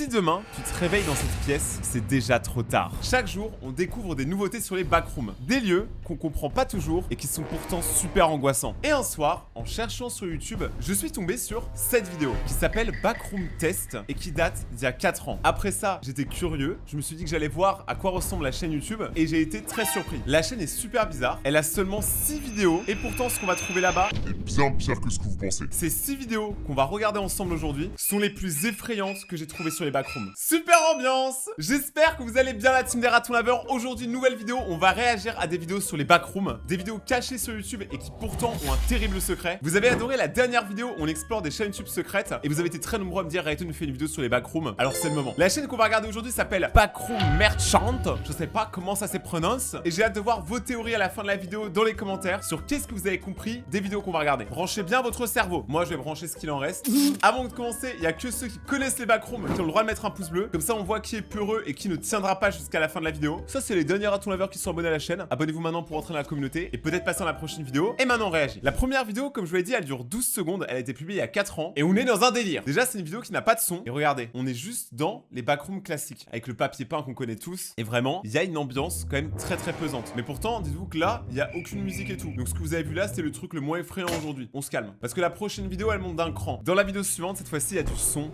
Si demain, tu te réveilles dans cette pièce, c'est déjà trop tard. Chaque jour, on découvre des nouveautés sur les backrooms. Des lieux qu'on comprend pas toujours et qui sont pourtant super angoissants. Et un soir, en cherchant sur YouTube, je suis tombé sur cette vidéo qui s'appelle Backroom Test et qui date d'il y a 4 ans. Après ça, j'étais curieux, je me suis dit que j'allais voir à quoi ressemble la chaîne YouTube et j'ai été très surpris. La chaîne est super bizarre, elle a seulement 6 vidéos et pourtant ce qu'on va trouver là-bas est bien pire que ce que vous pensez. Ces 6 vidéos qu'on va regarder ensemble aujourd'hui sont les plus effrayantes que j'ai trouvées sur les backrooms. Super ambiance! J'espère que vous allez bien la team des ratons laveurs. Aujourd'hui, nouvelle vidéo, on va réagir à des vidéos sur les backrooms, des vidéos cachées sur YouTube et qui pourtant ont un terrible secret. Vous avez adoré la dernière vidéo où on explore des chaînes YouTube secrètes et vous avez été très nombreux à me dire Rayton nous fait une vidéo sur les backrooms. Alors c'est le moment. La chaîne qu'on va regarder aujourd'hui s'appelle Backroom Merchant. Je sais pas comment ça se prononce et j'ai hâte de voir vos théories à la fin de la vidéo dans les commentaires sur qu'est-ce que vous avez compris des vidéos qu'on va regarder. Branchez bien votre cerveau. Moi je vais brancher ce qu'il en reste. Avant de commencer, il y a que ceux qui connaissent les backrooms qui ont le droit de mettre un pouce bleu. Comme ça on voit qui est peureux et qui ne tiendra pas jusqu'à la fin de la vidéo. Ça c'est les derniers ratons laveurs qui sont abonnés à la chaîne. Abonnez-vous maintenant pour entrer dans la communauté et peut-être passer à la prochaine vidéo. Et maintenant on réagit. La première vidéo, comme je vous l'ai dit, elle dure 12 secondes. Elle a été publiée il y a 4 ans et on est dans un délire. Déjà c'est une vidéo qui n'a pas de son. Et regardez, on est juste dans les backrooms classiques avec le papier peint qu'on connaît tous. Et vraiment, il y a une ambiance quand même très pesante. Mais pourtant, dites-vous que là, il y a aucune musique et tout. Donc ce que vous avez vu là, c'était le truc le moins effrayant aujourd'hui. On se calme. Parce que la prochaine vidéo, elle monte d'un cran. Dans la vidéo suivante, cette fois-ci, il y a du son.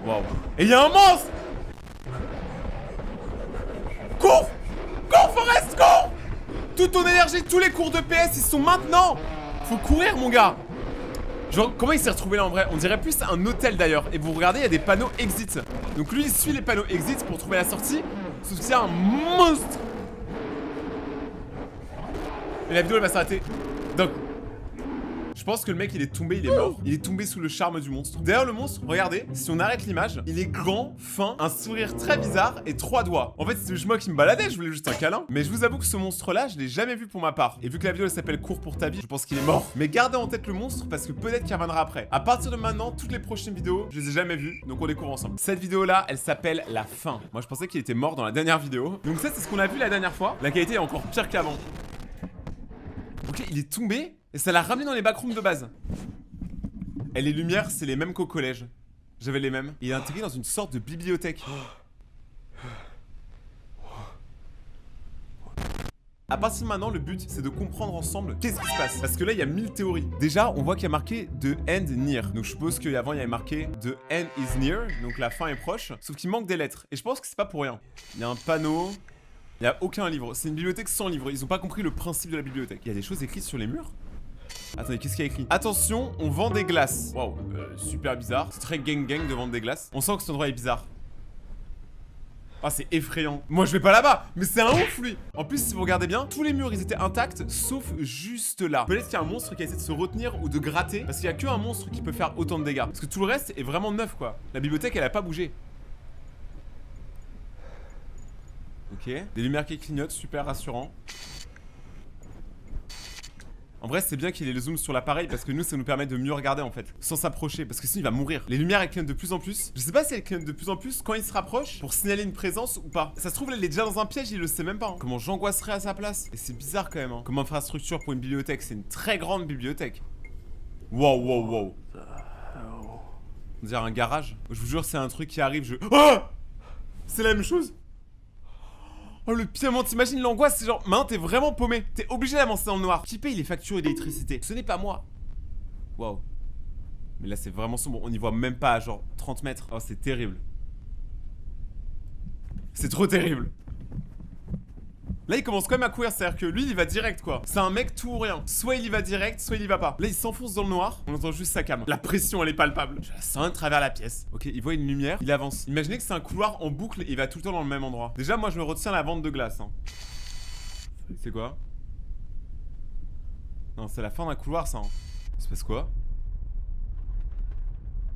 Waouh. Et il y a un monstre! Cours! Cours, Forest, cours! Toute ton énergie, tous les cours de PS, ils sont maintenant! Faut courir, mon gars! Genre, comment il s'est retrouvé là en vrai? On dirait plus un hôtel d'ailleurs. Et vous regardez, il y a des panneaux exit. Donc lui, il suit les panneaux exit pour trouver la sortie. Sauf qu'il y a un monstre! Et la vidéo, elle va s'arrêter d'un coup. Je pense que le mec il est tombé, il est mort. Il est tombé sous le charme du monstre. D'ailleurs le monstre, regardez, si on arrête l'image, il est grand, fin, un sourire très bizarre et 3 doigts. En fait c'est moi qui me baladais, je voulais juste un câlin. Mais je vous avoue que ce monstre là, je l'ai jamais vu pour ma part. Et vu que la vidéo elle s'appelle Cours pour ta vie, je pense qu'il est mort. Mais gardez en tête le monstre parce que peut-être qu'il reviendra après. À partir de maintenant, toutes les prochaines vidéos, je les ai jamais vues, donc on découvre ensemble. Cette vidéo là, elle s'appelle La Fin. Moi je pensais qu'il était mort dans la dernière vidéo. Donc ça c'est ce qu'on a vu la dernière fois. La qualité est encore pire qu'avant. Ok, il est tombé et ça l'a ramené dans les backrooms de base. Et les lumières, c'est les mêmes qu'au collège. J'avais les mêmes. Il est intégré dans une sorte de bibliothèque. À partir de maintenant, le but, c'est de comprendre ensemble qu'est-ce qui se passe. Parce que là, il y a 1000 théories. Déjà, on voit qu'il y a marqué The End Near. Donc je suppose qu'avant, il y avait marqué The End is near. Donc la fin est proche. Sauf qu'il manque des lettres. Et je pense que c'est pas pour rien. Il y a un panneau. Il n'y a aucun livre. C'est une bibliothèque sans livre. Ils ont pas compris le principe de la bibliothèque. Il y a des choses écrites sur les murs. Attendez, qu'est-ce qu'il y a écrit? Attention, on vend des glaces. Waouh, super bizarre. C'est très gang de vendre des glaces. On sent que cet endroit est bizarre. Ah, c'est effrayant. Moi, je vais pas là-bas. Mais c'est un ouf, lui. En plus, si vous regardez bien, tous les murs, ils étaient intacts, sauf juste là. Peut-être qu'il y a un monstre qui a essayé de se retenir ou de gratter. Parce qu'il y a qu'un monstre qui peut faire autant de dégâts. Parce que tout le reste est vraiment neuf, quoi. La bibliothèque, elle a pas bougé. Ok. Des lumières qui clignotent, super rassurant. En vrai, c'est bien qu'il ait le zoom sur l'appareil parce que nous, ça nous permet de mieux regarder en fait, sans s'approcher, parce que sinon il va mourir. Les lumières elles clignotent de plus en plus. Je sais pas si elles clignotent de plus en plus quand il se rapproche pour signaler une présence ou pas. Ça se trouve, là, il est déjà dans un piège, il le sait même pas. Hein. Comment j'angoisserais à sa place? Et c'est bizarre quand même. Hein. Comme infrastructure pour une bibliothèque, c'est une très grande bibliothèque. Wow. On dirait un garage. Je vous jure, c'est un truc qui arrive. Oh, c'est la même chose. Oh le piment, t'imagines l'angoisse, c'est genre, maintenant t'es vraiment paumé, t'es obligé d'avancer dans le noir. Qui paye les factures d'électricité? Ce n'est pas moi. Waouh. Mais là c'est vraiment sombre, on n'y voit même pas à genre 30 mètres. Oh c'est terrible. C'est trop terrible. Là il commence quand même à courir, c'est-à-dire que lui il va direct quoi. C'est un mec tout ou rien. Soit il y va direct, soit il y va pas. Là il s'enfonce dans le noir, on entend juste sa cam. La pression elle est palpable. Je la sens à travers la pièce. Ok, il voit une lumière, il avance. Imaginez que c'est un couloir en boucle et il va tout le temps dans le même endroit. Déjà moi je me retiens la vente de glace. Hein. C'est quoi? Non c'est la fin d'un couloir ça. Hein. Il se passe quoi?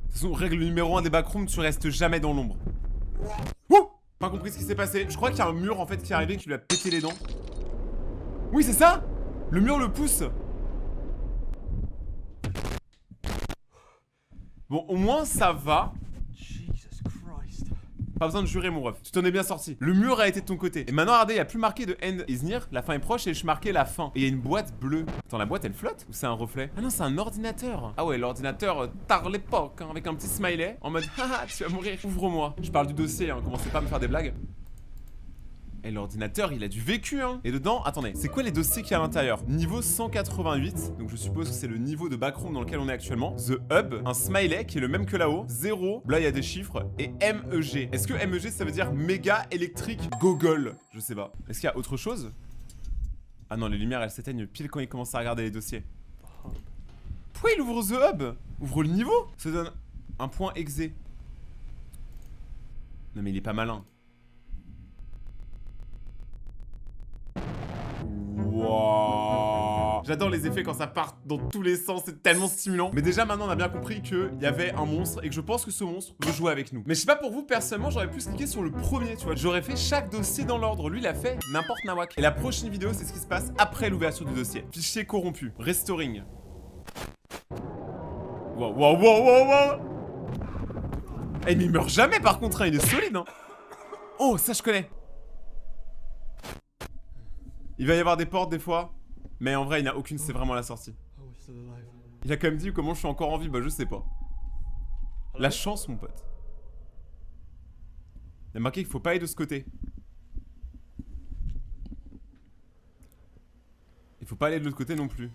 De toute façon, règle numéro 1 des backrooms, tu restes jamais dans l'ombre. Ouh! Pas compris ce qui s'est passé. Je crois qu'il y a un mur en fait qui est arrivé qui lui a pété les dents. Oui, c'est ça. Le mur le pousse. Bon, au moins ça va. Pas besoin de jurer, mon ref. Tu t'en es bien sorti. Le mur a été de ton côté. Et maintenant, regardez, il n'y a plus marqué de end is near. La fin est proche et je marquais la fin. Et il y a une boîte bleue. Attends, la boîte, elle flotte? Ou c'est un reflet? Ah non, c'est un ordinateur. Ah ouais, l'ordinateur tard l'époque, hein, avec un petit smiley. En mode, haha, tu vas mourir. Ouvre-moi. Je parle du dossier, hein. Commencez pas à me faire des blagues. Et l'ordinateur, il a du vécu, hein. Et dedans, attendez, c'est quoi les dossiers qu'il y a à l'intérieur? Niveau 188, donc je suppose que c'est le niveau de backroom dans lequel on est actuellement. The Hub, un smiley qui est le même que là-haut. 0, là il y a des chiffres. Et MEG. Est-ce que MEG ça veut dire méga électrique gogol? Je sais pas. Est-ce qu'il y a autre chose? Ah non, les lumières elles s'éteignent pile quand il commence à regarder les dossiers. Pourquoi il ouvre The Hub? Ouvre le niveau? Ça donne un point exé. Non mais il est pas malin. Wow. J'adore les effets quand ça part dans tous les sens, c'est tellement stimulant. Mais déjà maintenant on a bien compris qu'il y avait un monstre et que je pense que ce monstre veut jouer avec nous. Mais je sais pas pour vous, personnellement j'aurais pu cliquer sur le premier, tu vois. J'aurais fait chaque dossier dans l'ordre, lui il a fait n'importe nawak. Et la prochaine vidéo c'est ce qui se passe après l'ouverture du dossier. Fichier corrompu, restoring. Wow, wow, wow, wow, wow. Eh mais il meurt jamais par contre, hein, il est solide hein. Oh ça je connais. Il va y avoir des portes des fois, mais en vrai il n'y en a aucune, c'est vraiment la sortie. Il a quand même dit comment je suis encore en vie, bah je sais pas. La chance mon pote. Il y a marqué qu'il faut pas aller de ce côté. Il faut pas aller de l'autre côté non plus.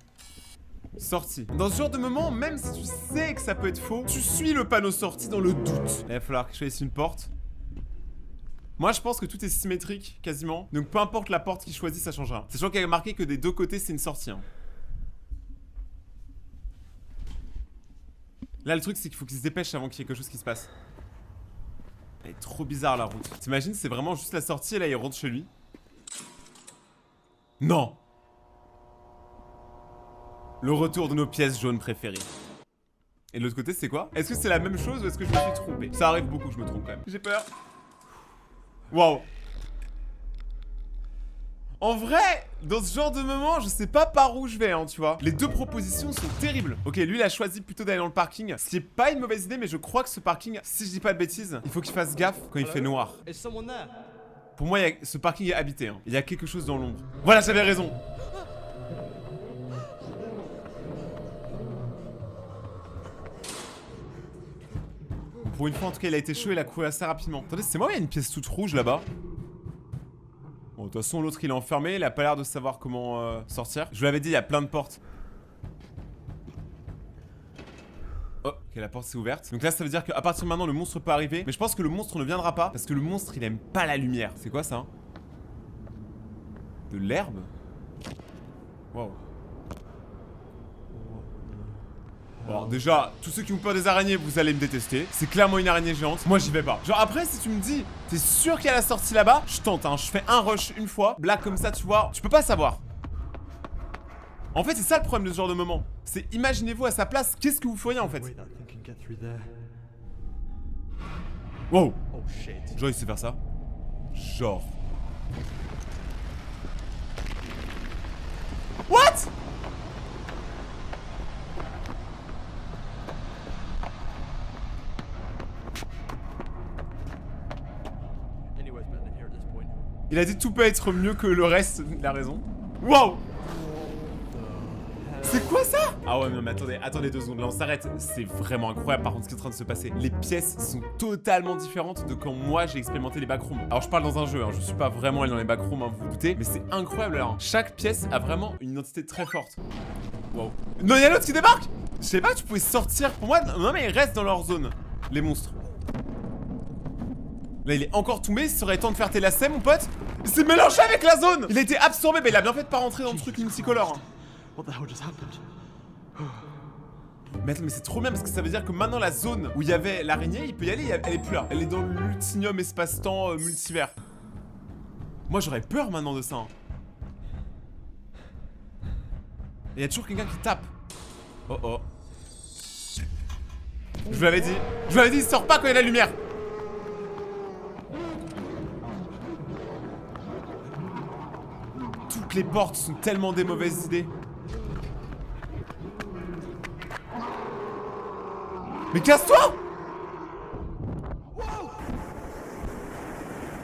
Sortie. Dans ce genre de moment, même si tu sais que ça peut être faux, tu suis le panneau sortie dans le doute. Il va falloir que je choisisse une porte. Moi je pense que tout est symétrique quasiment. Donc peu importe la porte qu'il choisit, ça changera. Sachant qu'il y a marqué que des deux côtés c'est une sortie hein. Là le truc c'est qu'il faut qu'il se dépêche avant qu'il y ait quelque chose qui se passe. Elle est trop bizarre la route. T'imagines c'est vraiment juste la sortie et là il rentre chez lui. Non. Le retour de nos pièces jaunes préférées. Et de l'autre côté c'est quoi? Est-ce que c'est la même chose ou est-ce que je me suis trompé? Ça arrive beaucoup que je me trompe quand même. J'ai peur. Waouh. En vrai, dans ce genre de moment, je sais pas par où je vais, hein, tu vois. Les deux propositions sont terribles. Ok, lui, il a choisi plutôt d'aller dans le parking. Ce qui est pas une mauvaise idée, mais je crois que ce parking, si je dis pas de bêtises, il faut qu'il fasse gaffe quand il fait noir. Pour moi, ce parking est habité, hein. Il y a quelque chose dans l'ombre. Voilà, j'avais raison. Pour une fois, en tout cas, il a été chaud et il a couru assez rapidement. Attendez, c'est moi ou il y a une pièce toute rouge là-bas? Bon, de toute façon, l'autre il est enfermé, il a pas l'air de savoir comment sortir. Je vous l'avais dit, il y a plein de portes. Oh, ok, la porte s'est ouverte. Donc là, ça veut dire qu'à partir de maintenant, le monstre peut arriver. Mais je pense que le monstre ne viendra pas parce que le monstre il aime pas la lumière. C'est quoi ça? De l'herbe? Waouh. Bon, déjà, tous ceux qui ont peur des araignées, vous allez me détester. C'est clairement une araignée géante. Moi, j'y vais pas. Genre, après, si tu me dis, t'es sûr qu'il y a la sortie là-bas, je tente, hein. Je fais un rush une fois. Là, comme ça, tu vois, tu peux pas savoir. En fait, c'est ça le problème de ce genre de moment. C'est imaginez-vous à sa place, qu'est-ce que vous feriez en fait? Wow. Genre, il sait faire ça. Genre. What? Il a dit tout peut être mieux que le reste, il a raison. Wow. C'est quoi ça? Ah ouais non mais attendez 2 secondes, là on s'arrête. C'est vraiment incroyable par contre ce qui est en train de se passer. Les pièces sont totalement différentes de quand moi j'ai expérimenté les backrooms. Alors je parle dans un jeu, hein, je suis pas vraiment allé dans les backrooms, hein, vous vous doutez. Mais c'est incroyable là, hein. Chaque pièce a vraiment une identité très forte. Wow. Non y'a l'autre qui débarque. Je sais pas, tu pouvais sortir pour moi. Non mais ils restent dans leur zone, les monstres. Là il est encore tombé, ça serait temps de faire tes lacets mon pote. Il s'est mélangé avec la zone. Il a été absorbé, mais il a bien fait de pas rentrer dans le truc multicolore, hein. What the hell just happened? Mais attends, mais c'est trop bien parce que ça veut dire que maintenant la zone où il y avait l'araignée, il peut y aller, elle est plus là. Elle est dans l'ultimium espace-temps multivers. Moi j'aurais peur maintenant de ça, hein. Et il y a toujours quelqu'un qui tape. Oh oh. Je vous l'avais dit. Je vous l'avais dit, il sort pas quand il y a la lumière. Toutes les portes sont tellement des mauvaises idées. Mais casse-toi!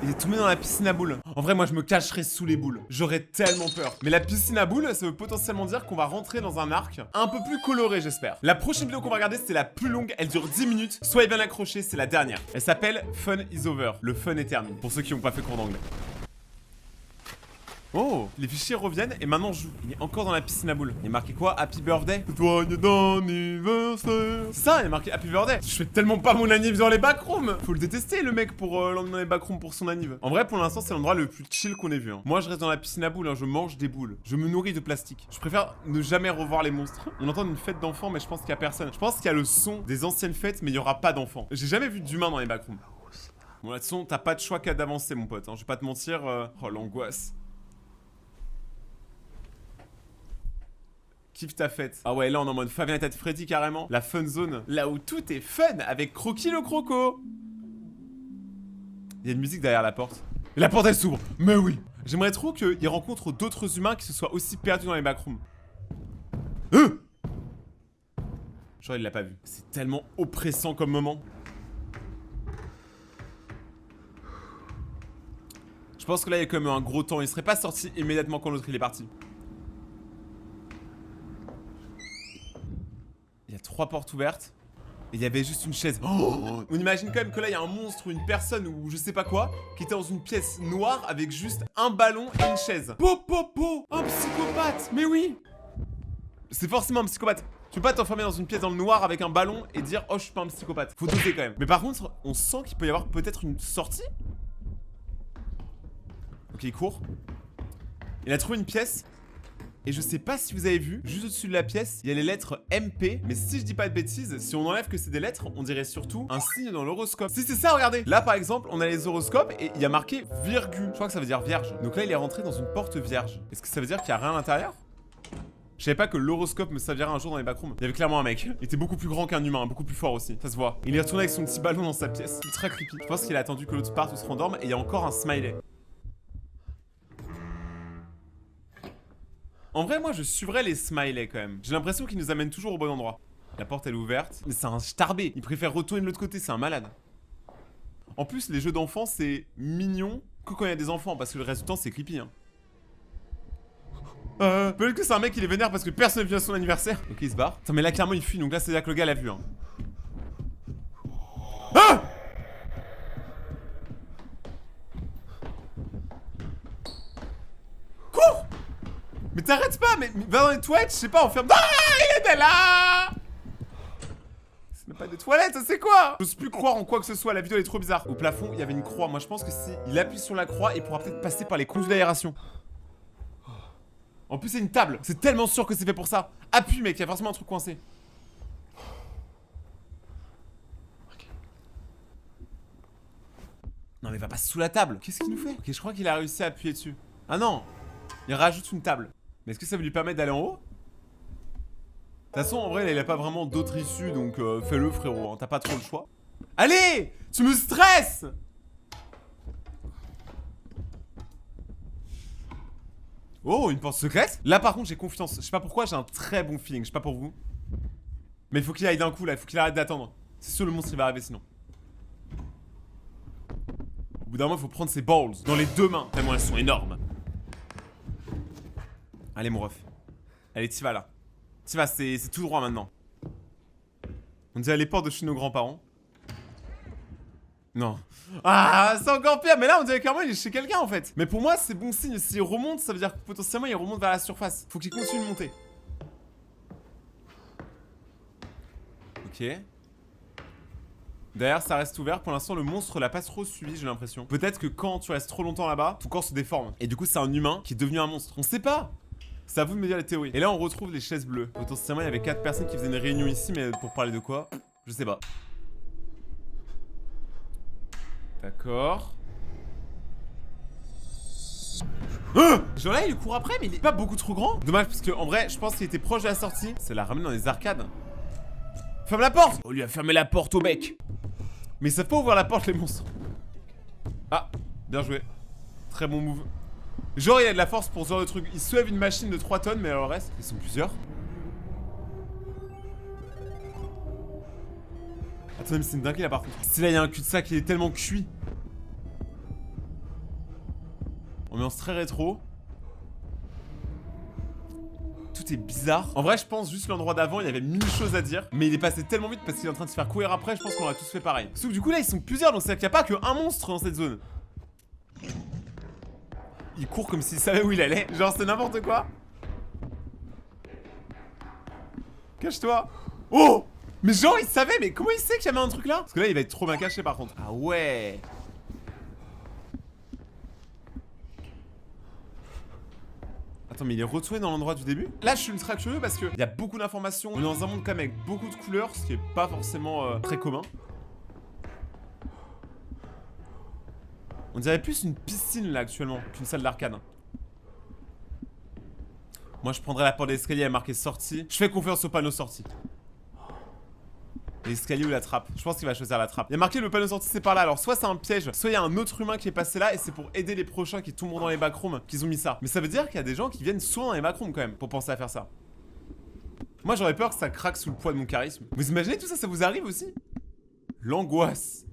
Il est tombé dans la piscine à boules. En vrai, moi, je me cacherais sous les boules. J'aurais tellement peur. Mais la piscine à boules, ça veut potentiellement dire qu'on va rentrer dans un arc un peu plus coloré, j'espère. La prochaine vidéo qu'on va regarder, c'est la plus longue. Elle dure 10 minutes. Soyez bien accrochés, c'est la dernière. Elle s'appelle Fun is over. Le fun est terminé. Pour ceux qui n'ont pas fait cours d'anglais. Oh, les fichiers reviennent et maintenant on joue. Il est encore dans la piscine à boules. Il est marqué quoi? Happy birthday. Joyeux d'anniversaire. Ça, il est marqué Happy birthday. Je fais tellement pas mon anniv dans les backrooms. Faut le détester le mec pour l'emmener dans les backrooms pour son anniv. En vrai, pour l'instant, c'est l'endroit le plus chill qu'on ait vu. Hein. Moi, je reste dans la piscine à boules. Hein. Je mange des boules. Je me nourris de plastique. Je préfère ne jamais revoir les monstres. On entend une fête d'enfants, mais je pense qu'il y a personne. Je pense qu'il y a le son des anciennes fêtes, mais il y aura pas d'enfants. J'ai jamais vu d'humains dans les backrooms. Bon, là, de toute façon, t'as pas de choix qu'à d'avancer, mon pote. Hein. Je vais pas te mentir. Oh, l'angoisse. Kiffe ta fête. Ah ouais, là on est en mode Five Nights at Freddy carrément. La fun zone. Là où tout est fun avec Croquis le croco. Il y a une musique derrière la porte. Et la porte elle s'ouvre. Mais oui. J'aimerais trop qu'il rencontre d'autres humains qui se soient aussi perdus dans les backrooms. Genre il l'a pas vu. C'est tellement oppressant comme moment. Je pense que là il y a quand même un gros temps. Il serait pas sorti immédiatement quand l'autre il est parti. Il y a 3 portes ouvertes. Et il y avait juste une chaise. Oh, on imagine quand même que là il y a un monstre ou une personne ou je sais pas quoi qui était dans une pièce noire avec juste un ballon et une chaise. Po, un psychopathe. Mais oui. C'est forcément un psychopathe. Tu peux pas t'enfermer dans une pièce dans le noir avec un ballon et dire oh je suis pas un psychopathe. Faut doser quand même. Mais par contre on sent qu'il peut y avoir peut-être une sortie. Ok il court. Il a trouvé une pièce. Et je sais pas si vous avez vu, juste au-dessus de la pièce, il y a les lettres MP. Mais si je dis pas de bêtises, si on enlève que c'est des lettres, on dirait surtout un signe dans l'horoscope. Si c'est ça, regardez. Là par exemple, on a les horoscopes et il y a marqué virgule. Je crois que ça veut dire vierge. Donc là, il est rentré dans une porte vierge. Est-ce que ça veut dire qu'il y a rien à l'intérieur? Je savais pas que l'horoscope me servirait un jour dans les backrooms. Il y avait clairement un mec. Il était beaucoup plus grand qu'un humain, beaucoup plus fort aussi. Ça se voit. Il est retourné avec son petit ballon dans sa pièce. Ultra creepy. Je pense qu'il a attendu que l'autre parte ou se rendorme et il y a encore un smiley. En vrai, moi, je suivrais les smileys quand même. J'ai l'impression qu'ils nous amènent toujours au bon endroit. La porte, elle est ouverte. Mais c'est un starbé. Il préfère retourner de l'autre côté, c'est un malade. En plus, les jeux d'enfants, c'est mignon que quand il y a des enfants, parce que le reste du temps, c'est creepy. Hein. Peut-être que c'est un mec qui les vénère parce que personne ne vient à son anniversaire. Ok, il se barre. Attends, mais là, clairement, il fuit. Donc là, c'est-à-dire que le gars l'a vu. Hein. Ah! Cours! Mais t'arrêtes pas, mais va dans les toilettes, je sais pas, on ferme. Ah, il était là! C'est même pas des toilettes, c'est quoi? J'ose plus croire en quoi que ce soit, la vidéo elle est trop bizarre. Au plafond, il y avait une croix. Moi je pense que si il appuie sur la croix, il pourra peut-être passer par les conduits d'aération. En plus, c'est une table. C'est tellement sûr que c'est fait pour ça. Appuie, mec, il y a forcément un truc coincé. Non, mais va pas sous la table. Qu'est-ce qu'il nous fait? Ok, je crois qu'il a réussi à appuyer dessus. Ah non! Il rajoute une table. Mais est-ce que ça va lui permettre d'aller en haut? De toute façon, en vrai, il a pas vraiment d'autre issue, donc fais-le, frérot. Hein, t'as pas trop le choix. Allez! Tu me stresses! Oh, une porte secrète? Là, par contre, j'ai confiance. Je sais pas pourquoi, j'ai un très bon feeling. Je sais pas pour vous. Mais il faut qu'il aille d'un coup, là. Il faut qu'il arrête d'attendre. C'est sûr, le monstre, il va arriver sinon. Au bout d'un moment, il faut prendre ses balls dans les deux mains. Tellement elles sont énormes. Allez, mon ref. Allez, t'y vas là. T'y vas, c'est tout droit maintenant. On dirait les portes de chez nos grands-parents. Non. Ah, c'est encore pire. Mais là, on dirait clairement il est chez quelqu'un en fait. Mais pour moi, c'est bon signe. S'il remonte, ça veut dire que potentiellement il remonte vers la surface. Faut qu'il continue de monter. Ok. Derrière, ça reste ouvert. Pour l'instant, le monstre l'a pas trop suivi, j'ai l'impression. Peut-être que quand tu restes trop longtemps là-bas, ton corps se déforme. Et du coup, c'est un humain qui est devenu un monstre. On sait pas. C'est à vous de me dire les théories. Et là, on retrouve les chaises bleues. Potentiellement, il y avait 4 personnes qui faisaient une réunion ici, mais pour parler de quoi? Je sais pas. D'accord. Genre là, il court après, mais il est pas beaucoup trop grand. Dommage, parce que en vrai, je pense qu'il était proche de la sortie. Ça l'a ramené dans les arcades. Ferme la porte! On lui a fermé la porte au bec. Mais ils savent pas ouvrir la porte, les monstres. Ah, bien joué. Très bon move. Genre, il a de la force pour ce genre de truc. Il soulève une machine de 3 tonnes, mais alors le reste, ils sont plusieurs. Attends, mais c'est une dinguerie là par contre. Si là, il y a un cul-de-sac, il est tellement cuit. Ambiance très rétro. Tout est bizarre. En vrai, je pense juste l'endroit d'avant, il y avait 1000 choses à dire. Mais il est passé tellement vite parce qu'il est en train de se faire courir après. Je pense qu'on aurait tous fait pareil. Sauf que du coup, là, ils sont plusieurs. Donc, c'est-à-dire qu'il n'y a pas qu'un monstre dans cette zone. Il court comme s'il savait où il allait. Genre, c'est n'importe quoi. Cache-toi. Oh! Mais genre, il savait. Mais comment il sait qu'il y avait un truc là? Parce que là, il va être trop bien caché par contre. Ah ouais. Attends, mais il est retourné dans l'endroit du début? Là, je suis ultra curieux parce qu'il y a beaucoup d'informations. On est dans un monde quand même avec beaucoup de couleurs, ce qui est pas forcément très commun. On dirait plus une piscine là actuellement qu'une salle d'arcade. Moi, je prendrais la porte d'escalier à marquer sortie. Je fais confiance au panneau sortie. L'escalier ou la trappe? Je pense qu'il va choisir la trappe. Il y a marqué le panneau sortie, c'est par là. Alors, soit c'est un piège, soit il y a un autre humain qui est passé là et c'est pour aider les prochains qui tomberont dans les backrooms qu'ils ont mis ça. Mais ça veut dire qu'il y a des gens qui viennent souvent dans les backrooms quand même pour penser à faire ça. Moi, j'aurais peur que ça craque sous le poids de mon charisme. Vous imaginez tout ça, ça vous arrive aussi? L'angoisse.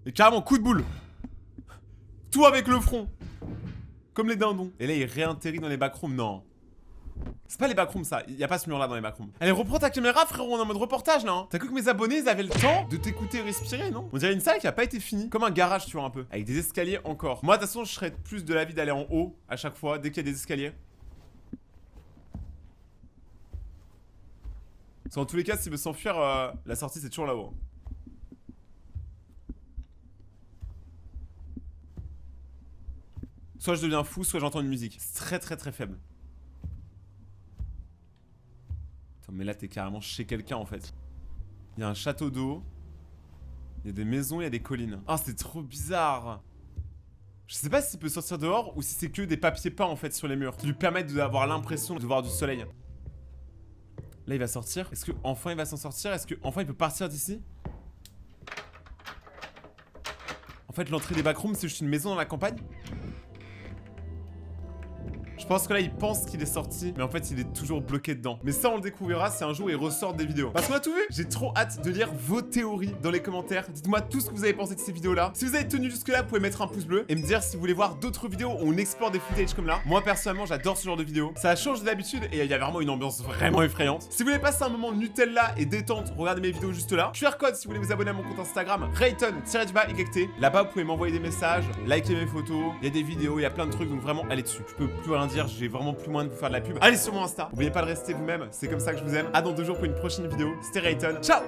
Et carrément, coup de boule. Tout avec le front. Comme les dindons. Et là, il réintérrit dans les backrooms. Non. C'est pas les backrooms ça, y a pas ce mur là dans les backrooms. Allez, reprends ta caméra frérot, on est en mode reportage là hein. T'as cru que mes abonnés ils avaient le temps de t'écouter respirer non? On dirait une salle qui a pas été finie, comme un garage tu vois un peu. Avec des escaliers encore. Moi de toute façon je serais plus de l'avis d'aller en haut à chaque fois dès qu'il y a des escaliers. Parce qu'en tous les cas s'il veut s'enfuir, la sortie c'est toujours là-haut. Soit je deviens fou, soit j'entends une musique. C'est très très très faible. Attends, mais là t'es carrément chez quelqu'un en fait. Il y a un château d'eau. Il y a des maisons, il y a des collines. Ah, c'est trop bizarre. Je sais pas s'il peut sortir dehors ou si c'est que des papiers peints en fait sur les murs qui lui permettent d'avoir l'impression de voir du soleil. Là il va sortir. Est-ce que enfin il va s'en sortir? Est-ce que enfin il peut partir d'ici? En fait l'entrée des backrooms c'est juste une maison dans la campagne. Je pense que là il pense qu'il est sorti, mais en fait il est toujours bloqué dedans. Mais ça on le découvrira si un jour il ressort des vidéos. Parce qu'on a tout vu. J'ai trop hâte de lire vos théories dans les commentaires. Dites-moi tout ce que vous avez pensé de ces vidéos là. Si vous avez tenu jusque là, vous pouvez mettre un pouce bleu et me dire si vous voulez voir d'autres vidéos où on explore des footage comme là. Moi personnellement j'adore ce genre de vidéos. Ça change d'habitude et il y a vraiment une ambiance vraiment effrayante. Si vous voulez passer un moment Nutella et détente, regardez mes vidéos juste là. QR code si vous voulez vous abonner à mon compte Instagram, Rayton-Ygekté. Là-bas vous pouvez m'envoyer des messages, liker mes photos, il y a des vidéos, il y a plein de trucs donc vraiment allez dessus. Je peux plus rien dire, j'ai vraiment plus moyen de vous faire de la pub. Allez sur mon Insta, n'oubliez pas de rester vous-même, c'est comme ça que je vous aime. À dans 2 jours pour une prochaine vidéo. C'était Rayton, ciao.